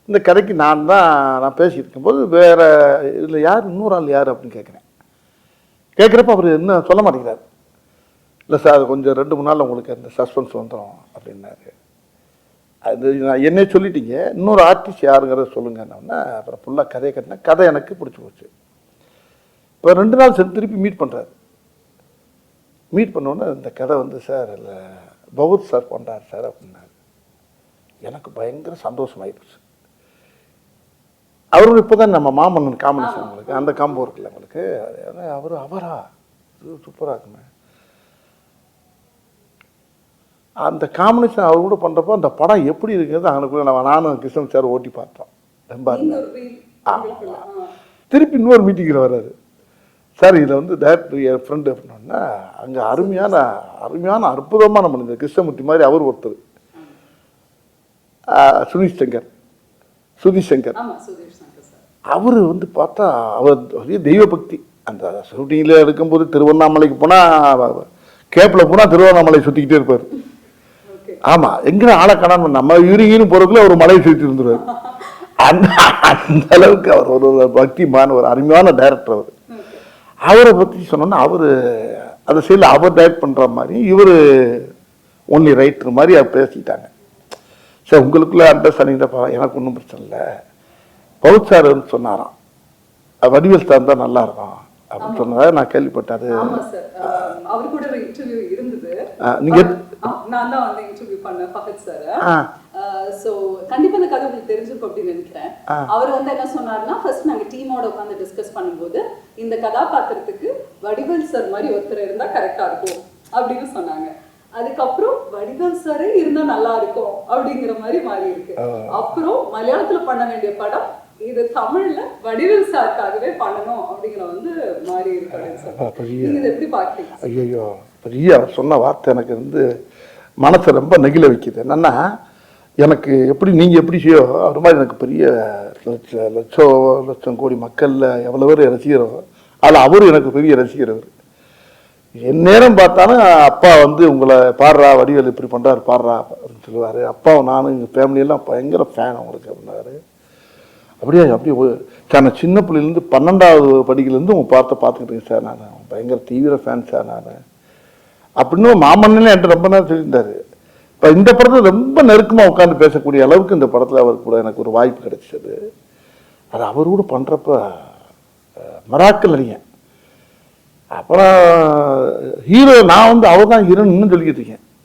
இந்த கதைக்கு நான் பேசியிருக்கும்போது வேறு இதில் யார் இன்னொரு ஆள் யார் அப்படின்னு கேட்குறப்ப அவர் என்ன சொல்ல மாட்டேங்கிறார். இல்லை சார் கொஞ்சம் 2-3 நாளில் உங்களுக்கு அந்த சஸ்பென்ஸ் வந்துடும் அப்படின்னாரு. அது நான் என்னே சொல்லிட்டீங்க, இன்னொரு ஆர்டிஸ்ட் யாருங்கிறத சொல்லுங்கன்னா அப்புறம் ஃபுல்லாக கதையை கட்டினேன். கதை எனக்கு பிடிச்சி போச்சு. இப்போ 2 நாள் சேர்ந்து திருப்பி மீட் பண்ணுறாரு. மீட் பண்ணோன்னே இந்த கதை சார் இல்லை பகவத் சார் பண்ணுறாரு சார் அப்படின்னாரு. எனக்கு பயங்கர சந்தோஷமாயிடுச்சு. அவரும் இப்போ தான் நம்ம மாமன்னன் காம்பினேஷன் உங்களுக்கு அந்த காம்போ இருக்குல்ல உங்களுக்கு, அவரா சூப்பராக இருக்குமே அந்த காம்பினேஷன் அவர் கூட பண்ணுறப்போ அந்த படம் எப்படி இருக்குது அவனுக்குள்ள நானும் கிருஷ்ணன் சார் ஓட்டி பார்த்தோம். ரொம்ப திருப்பி இன்னொரு மீட்டிங்கில் வர்றாரு. சார் இதில் டேரக்டர் என் ஃப்ரெண்டு அப்படின்னா அங்கே அருமையான அற்புதமான மனிதர் கிருஷ்ணமூர்த்தி மாதிரி அவர் ஒருத்தர், சுதீஷ் சங்கர் அவர் பார்த்தா அவர் தெய்வ பக்தி. அந்த ஷூட்டிங்கில் எடுக்கும்போது திருவண்ணாமலைக்கு போனால் கேப்பில் போனால் திருவண்ணாமலை சுற்றிக்கிட்டே இருப்பார். ஆமாம், எங்கே ஆளை காணாம நம்ம யூரிகின்னு போகிறதுக்குள்ள ஒரு மலையை சுற்றி இருந்துருவார். அந்த அளவுக்கு அவர் ஒரு பக்திமான ஒரு அருமையான டைரக்டர். அவரை பற்றி சொன்னோன்னா அவர் அந்த சைடில் அவர் டைரக்ட் பண்ணுற மாதிரி இவர் ஒன்லி ரைட்டர் மாதிரி அவர் பேசிக்கிட்டாங்க. சார் உங்களுக்குள்ள அண்டர்ஸ்டாண்டிங் தான், எனக்கு ஒன்றும் பிரச்சனை இல்லை. பவுத் சார் சொன்னாராம் வடிவேல் சார் தான் நல்லா இருக்கும் அப்படின்னு சொன்னதா நான் கேள்விப்பட்டேன். அவர் கூட ஒரு இன்டர்வியூ இருந்தது. நீங்க நான் தான் இன்டர்வியூ பண்ணேன் பகத் சார். சோ கண்டிப்பா இந்த கதை உங்களுக்கு தெரிஞ்சிருக்கும் அப்படின்னு நினைக்கிறேன். அவர் என்ன சொன்னாருன்னா, ஃபர்ஸ்ட் நாங்க டீமோட உட்காந்து டிஸ்கஸ் பண்ணும்போது இந்த கதாபாத்திரத்துக்கு வடிவேல் சார் மாதிரி ஒருத்தர் இருந்தா கரெக்டா இருக்கும் அப்படின்னு சொன்னாங்க. அதுக்கப்புறம் வடிவேல் சாரே இருந்தா நல்லா இருக்கும் அப்படிங்கிற மாதிரி மாறி இருக்கு. அப்புறம் மலையாளத்துல பண்ண வேண்டிய படம் இது தமிழ்ல வடிவேல் சாருக்காகவே பண்ணணும் அப்படிங்கிற மாறி இருக்கு. எப்படி பாக்குறீங்க? ஐயோ, பெரிய சொன்ன வார்த்தை எனக்கு மனசை ரொம்ப நெகிழ வைக்குது. என்னன்னா எனக்கு எப்படி நீங்கள் எப்படி செய்யோ அது மாதிரி எனக்கு பெரிய லட்சம் கோடி மக்களில் எவ்வளோ பேர் ரசிக்கிறோ அதில் அவரும் எனக்கு பெரிய ரசிக்கிறவர். என் நேரம் பார்த்தாலும் அப்பா உங்களை பாடுறா வடிவேல் இப்படி பண்ணுறாரு பாடுறா அப்படின்னு சொல்லுவார். அப்பாவும் நானும் எங்கள் ஃபேமிலியெல்லாம் பயங்கர ஃபேன் அவங்களுக்கு அப்படின்னாரு. அப்படியே சார் நான் சின்ன பிள்ளைலேருந்து 12வது படிக்கிலேருந்து உங்கள் பார்த்துக்கிட்டேங்க சார், நான் பயங்கர தீவிர ஃபேன் சார் நான் அப்படின்னு மாமன்னே என்கிட்ட ரொம்ப நேரம் சொல்லியிருந்தார். இப்போ இந்த படத்தில் ரொம்ப நெருக்கமாக உட்காந்து பேசக்கூடிய அளவுக்கு இந்த படத்தில் அவர் கூட எனக்கு ஒரு வாய்ப்பு கிடைச்சது. அது அவர் கூட பண்ணுறப்ப மராக்கள் அறியேன். அப்புறம் ஹீரோ நான் அவர் தான் ஹீரோன்னு இன்னும் சொல்லிக்கிட்டு இருக்கேன்.